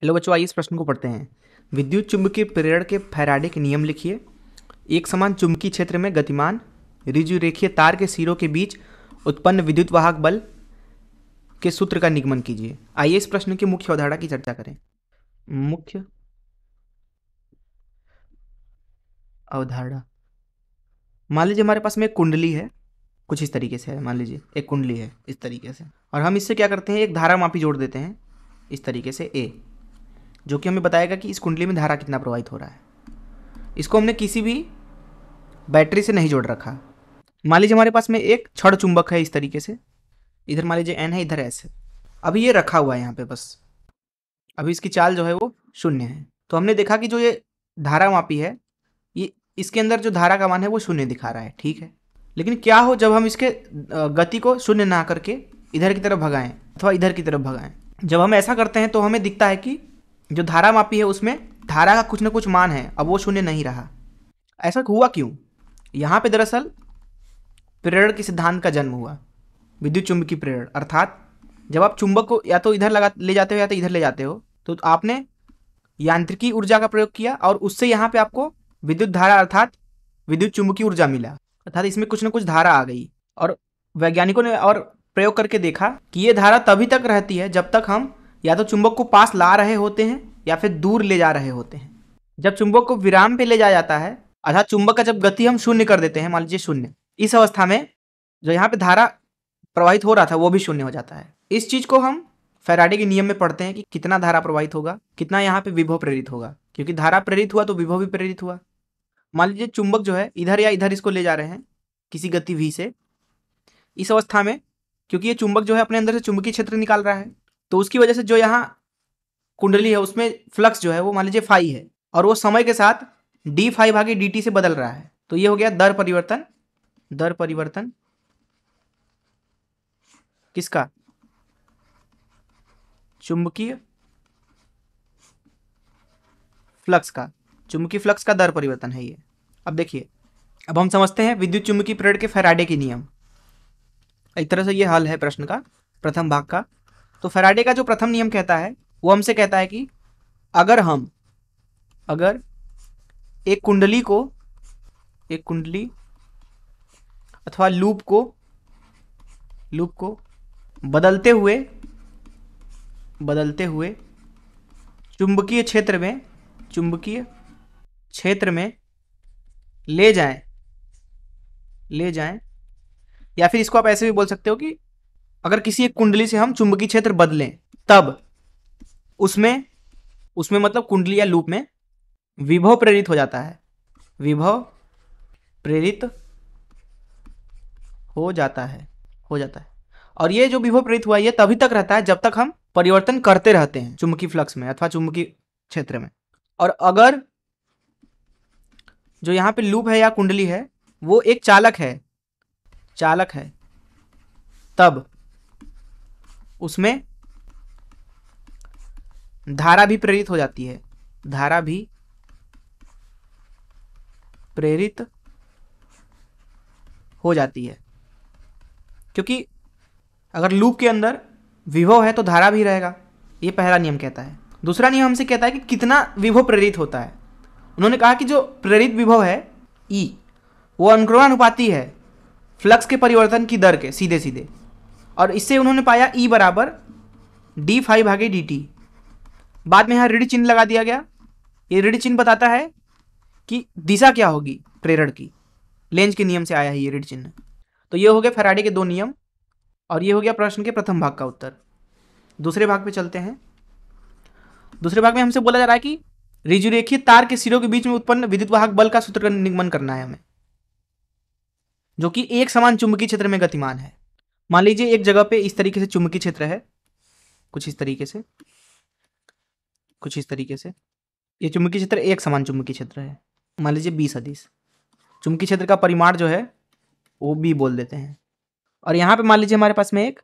Hello बच्चों, आइए इस प्रश्न को पढ़ते हैं। विद्युत चुम्बकीय प्रेरण के फैराडे के नियम लिखिए। एक समान चुंबकीय क्षेत्र में गतिमान ऋजुरेखीय तार के सिरों के बीच उत्पन्न विद्युत वाहक बल के सूत्र का निगमन कीजिए। आइए इस प्रश्न की मुख्य अवधारणा की चर्चा करें। मुख्य अवधारणा, मान लीजिए हमारे पास में एक कुंडली है, कुछ इस तरीके से है। मान लीजिए एक कुंडली है इस तरीके से, और हम इससे क्या करते हैं, एक धारा मापी जोड़ देते हैं इस तरीके से ए, जो कि हमें बताएगा कि इस कुंडली में धारा कितना प्रवाहित हो रहा है। इसको हमने किसी भी बैटरी से नहीं जोड़ रखा। मान लीजिए हमारे पास में एक छड़ चुंबक है इस तरीके से, इधर मान लीजिए एन है, इधर एस है। अभी ये रखा हुआ है यहाँ पे बस, अभी इसकी चाल जो है वो 0 है। तो हमने देखा कि जो ये धारा मापी है, ये इसके अंदर जो धारा का मान है वो 0 दिखा रहा है, ठीक है। लेकिन क्या हो जब हम इसके गति को 0 ना करके इधर की तरफ भगाएं अथवा इधर की तरफ भगाएं। जब हम ऐसा करते हैं तो हमें दिखता है कि जो धारा मापी है उसमें धारा का कुछ ना कुछ मान है, अब वो 0 नहीं रहा। ऐसा हुआ क्यों? यहाँ पे दरअसल प्रेरण के सिद्धांत का जन्म हुआ, विद्युत चुम्बकीय प्रेरण। अर्थात जब आप चुंबक को या तो इधर ले जाते हो या तो इधर ले जाते हो, तो आपने यांत्रिकी ऊर्जा का प्रयोग किया और उससे यहाँ पे आपको विद्युत धारा अर्थात विद्युत चुम्बकीय ऊर्जा मिला, अर्थात इसमें कुछ ना कुछ धारा आ गई। और वैज्ञानिकों ने और प्रयोग करके देखा कि ये धारा तभी तक रहती है जब तक हम या तो चुंबक को पास ला रहे होते हैं या फिर दूर ले जा रहे होते हैं। जब चुंबक को विराम पे ले जाया जाता है, अर्थात चुंबक का जब गति हम 0 कर देते हैं, मान लीजिए 0, इस अवस्था में जो यहाँ पे धारा प्रवाहित हो रहा था वो भी 0 हो जाता है। इस चीज को हम फैराडे के नियम में पढ़ते हैं कि कितना धारा प्रवाहित होगा, कितना यहाँ पे विभव प्रेरित होगा, क्योंकि धारा प्रेरित हुआ तो विभव भी प्रेरित हुआ। मान लीजिए चुंबक जो है इधर या इधर इसको ले जा रहे हैं किसी गति v से। इस अवस्था में क्योंकि ये चुंबक जो है अपने अंदर से चुंबकीय क्षेत्र निकाल रहा है, तो उसकी वजह से जो यहाँ कुंडली है उसमें फ्लक्स जो है वो मान लीजिए फाई है, और वो समय के साथ डी फाई भागे डी टी से बदल रहा है। तो ये हो गया दर परिवर्तन किसका? चुंबकीय फ्लक्स का। चुंबकीय फ्लक्स का दर परिवर्तन है ये। अब देखिए, अब हम समझते हैं विद्युत चुम्बकीय प्रेरण के फैराडे के नियम। एक तरह से ये हल है प्रश्न का, प्रथम भाग का। तो फैराडे का जो प्रथम नियम कहता है वो हमसे कहता है कि अगर एक कुंडली अथवा लूप को बदलते हुए चुंबकीय क्षेत्र में ले जाएं, या फिर इसको आप ऐसे भी बोल सकते हो कि अगर किसी एक कुंडली से हम चुंबकीय क्षेत्र बदलें, तब उसमें मतलब कुंडली या लूप में विभव प्रेरित हो जाता है, और ये जो विभव प्रेरित हुआ ये तभी तक रहता है जब तक हम परिवर्तन करते रहते हैं चुंबकीय फ्लक्स में अथवा चुंबकीय क्षेत्र में। और अगर जो यहाँ पे लूप है या कुंडली है वो एक चालक है, तब उसमें धारा भी प्रेरित हो जाती है, क्योंकि अगर लूप के अंदर विभव है तो धारा भी रहेगा। ये पहला नियम कहता है। दूसरा नियम हमसे कहता है कि कितना विभव प्रेरित होता है। उन्होंने कहा कि जो प्रेरित विभव है E, वो अनुक्रमानुपाती है फ्लक्स के परिवर्तन की दर के सीधे, और इससे उन्होंने पाया E बराबर डी फाई भागे डी टी। बाद में यहाँ ऋण चिन्ह लगा दिया गया। ये ऋण चिन्ह बताता है कि दिशा क्या होगी प्रेरण की। लेंज के नियम से आया है ये ऋण चिन्ह। तो ये हो गया फैराडे के 2 नियम, और ये हो गया प्रश्न के प्रथम भाग का उत्तर। दूसरे भाग पे चलते हैं। दूसरे भाग में हमसे बोला जा रहा है कि ऋजुरेखीय तार के सिरों के बीच में उत्पन्न विद्युत वाहक बल का सूत्र का निगमन करना है हमें, जो कि एक समान चुंबकीय क्षेत्र में गतिमान है। मान लीजिए एक जगह पे इस तरीके से चुंबकीय क्षेत्र है, कुछ इस तरीके से ये चुंबकीय क्षेत्र एक समान चुंबकीय क्षेत्र है। मान लीजिए 20 सदिश चुंबकीय क्षेत्र का परिमाण जो है वो B बोल देते हैं। और यहाँ पे मान लीजिए हमारे पास में एक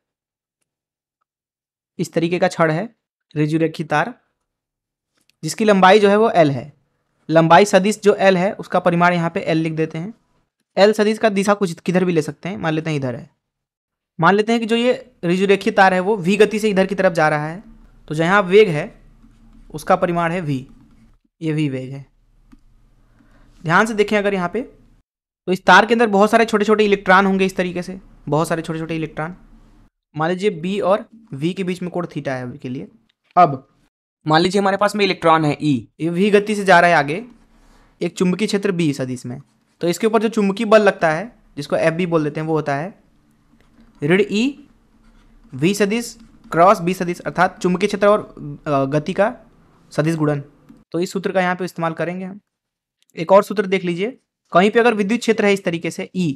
इस तरीके का छड़ है, ऋजुरेखीय तार, जिसकी लंबाई जो है वो L है। लंबाई सदिश जो L है उसका परिमाण यहाँ पे L लिख देते हैं। L सदिश का दिशा कुछ किधर भी ले सकते हैं, मान लेते हैं इधर है। मान लेते हैं कि जो ये ऋजुरेखीय तार है वो v गति से इधर की तरफ जा रहा है, तो जहाँ वेग है उसका परिमाण है v। ये v वेग है। ध्यान से देखें अगर यहाँ पे, तो इस तार के अंदर बहुत सारे छोटे छोटे इलेक्ट्रॉन होंगे इस तरीके से, बहुत सारे छोटे छोटे इलेक्ट्रॉन। मान लीजिए b और v के बीच में कोण थीटा है v के लिए। अब मान लीजिए हमारे पास में इलेक्ट्रॉन है e, ये v गति से जा रहा है आगे एक चुंबकीय क्षेत्र b सदिश में। तो इसके ऊपर जो चुंबकीय बल लगता है, जिसको Fb बोल देते हैं, वो होता है ऋण e v सदिश क्रॉस b सदिश, अर्थात चुंबकीय क्षेत्र और गति का सदिश गुणन। तो इस सूत्र का यहाँ पे इस्तेमाल करेंगे हम। एक और सूत्र देख लीजिए, कहीं पे अगर विद्युत क्षेत्र है इस तरीके से E,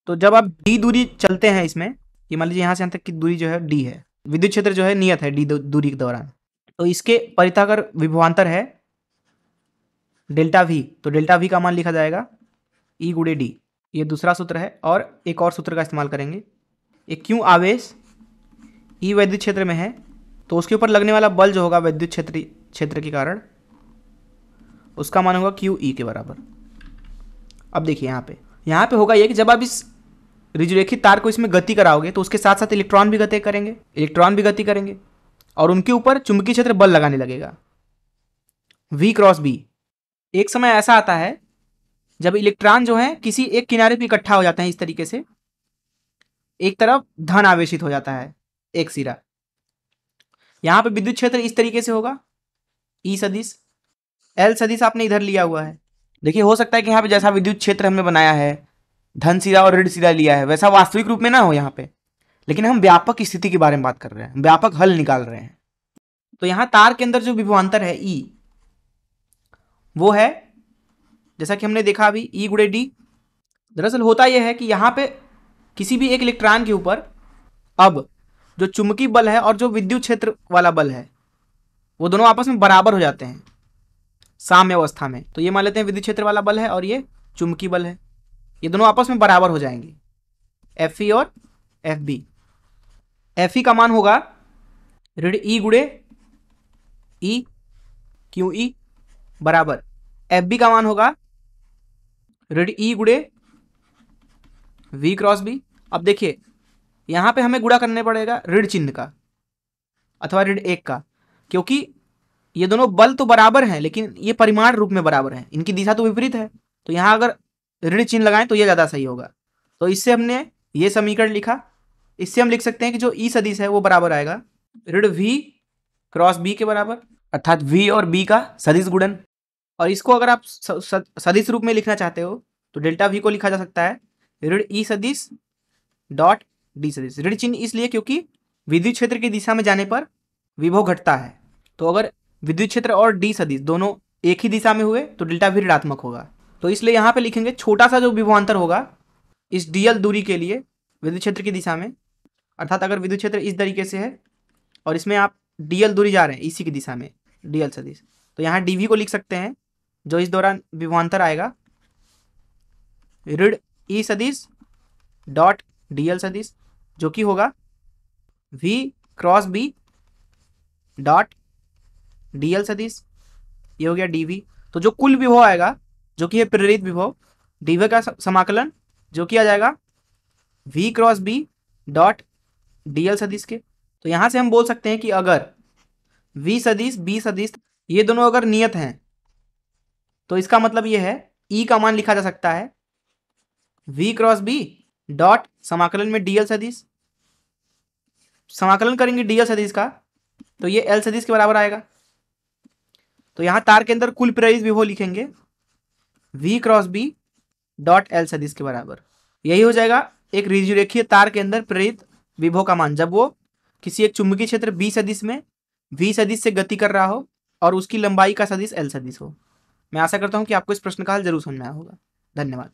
तो जब आप d दूरी चलते हैं इसमें, ये मान लीजिए यहाँ से यहाँ तक की दूरी जो है d है, विद्युत क्षेत्र जो है नियत है d दूरी के दौरान, तो इसके परिताकर विभवांतर है डेल्टा v। तो डेल्टा v का मान लिखा जाएगा E गुणे d। ये दूसरा सूत्र है। और एक और सूत्र का इस्तेमाल करेंगे, एक क्यों आवेश E वैद्युत क्षेत्र में है, तो उसके ऊपर लगने वाला बल जो होगा वैद्युत क्षेत्र के कारण, उसका मान होगा क्यू ई के बराबर। अब देखिए यहाँ पे होगा ये कि जब आप इस ऋजुरेखित तार को इसमें गति कराओगे तो उसके साथ साथ इलेक्ट्रॉन भी गति करेंगे और उनके ऊपर चुंबकीय क्षेत्र बल लगाने लगेगा v क्रॉस b। एक समय ऐसा आता है जब इलेक्ट्रॉन जो है किसी एक किनारे पे इकट्ठा हो जाते हैं इस तरीके से, एक तरफ धन आवेशित हो जाता है एक सिरा। यहाँ पे विद्युत क्षेत्र इस तरीके से होगा E सदिश, L सदिश आपने इधर लिया हुआ है। देखिए हो सकता है कि यहाँ पे जैसा विद्युत क्षेत्र हमने बनाया है, धन सिरा और ऋण सिरा लिया है, वैसा वास्तविक रूप में ना हो यहाँ पे, लेकिन हम व्यापक स्थिति के बारे में बात कर रहे हैं, व्यापक हल निकाल रहे हैं। तो यहाँ तार के अंदर जो विभवांतर है E, वो है जैसा कि हमने देखा अभी E गुणे D। दरअसल होता यह है कि यहाँ पे किसी भी एक इलेक्ट्रॉन के ऊपर अब जो चुंबकीय बल है और जो विद्युत क्षेत्र वाला बल है, वो दोनों आपस में बराबर हो जाते हैं साम्य अवस्था में। तो ये मान लेते हैं विद्युत क्षेत्र वाला बल है और ये चुंबकीय बल है, ये दोनों आपस में बराबर हो जाएंगे, Fe और Fb। Fe का मान होगा ऋण E गुणे E क्यू ई बराबर Fb का मान होगा ऋण E गुणे V क्रॉस B। अब देखिए यहाँ पे हमें गुणा करने पड़ेगा ऋण चिन्ह का अथवा ऋण 1 का, क्योंकि ये दोनों बल तो बराबर हैं लेकिन ये परिमाण रूप में बराबर हैं, इनकी दिशा तो विपरीत है। तो यहाँ अगर ऋण चिन्ह लगाएं तो ये ज़्यादा सही होगा। तो इससे हमने ये समीकरण लिखा। इससे हम लिख सकते हैं कि जो E सदिश है वो बराबर आएगा ऋण V क्रॉस B के बराबर, अर्थात V और B का सदिश गुणन। और इसको अगर आप सदिश रूप में लिखना चाहते हो तो डेल्टा V को लिखा जा सकता है ऋण E सदिश डॉट D सदिश। ऋण चिन्ह इसलिए क्योंकि विद्युत क्षेत्र की दिशा में जाने पर विभव घटता है। तो अगर विद्युत क्षेत्र और D सदिश दोनों एक ही दिशा में हुए तो डेल्टा V ऋणात्मक होगा। तो इसलिए यहाँ पे लिखेंगे छोटा सा जो विभवांतर होगा इस dl दूरी के लिए विद्युत क्षेत्र की दिशा में, अर्थात अगर विद्युत क्षेत्र इस तरीके से है और इसमें आप dl दूरी जा रहे हैं इसी की दिशा में dl सदिश, तो यहाँ dv को लिख सकते हैं जो इस दौरान विभवांतर आएगा ऋण E सदिश डॉट dl सदिश, जो कि होगा V cross B dot dl सदिश। ये हो गया dv। तो जो कुल विभव आएगा जो कि है प्रेरित विभव, dv का समाकलन जो किया जाएगा V cross B dot dl सदिश के। तो यहाँ से हम बोल सकते हैं कि अगर V सदिश B सदिश ये दोनों अगर नियत हैं तो इसका मतलब ये है E का मान लिखा जा सकता है V क्रॉस B डॉट समाकलन में dl सदिश। समाकलन करेंगे dl सदिश का तो ये L सदिश के बराबर आएगा। तो यहाँ तार के अंदर कुल प्रेरित विभव लिखेंगे V cross B dot L सदिश के बराबर। यही हो जाएगा एक ऋजुरेखीय तार के अंदर प्रेरित विभव का मान जब वो किसी एक चुंबकीय क्षेत्र B सदिश में V सदिश से गति कर रहा हो और उसकी लंबाई का सदिश L सदिश हो। मैं आशा करता हूँ कि आपको इस प्रश्न का हल जरूर समझ में आया होगा। धन्यवाद।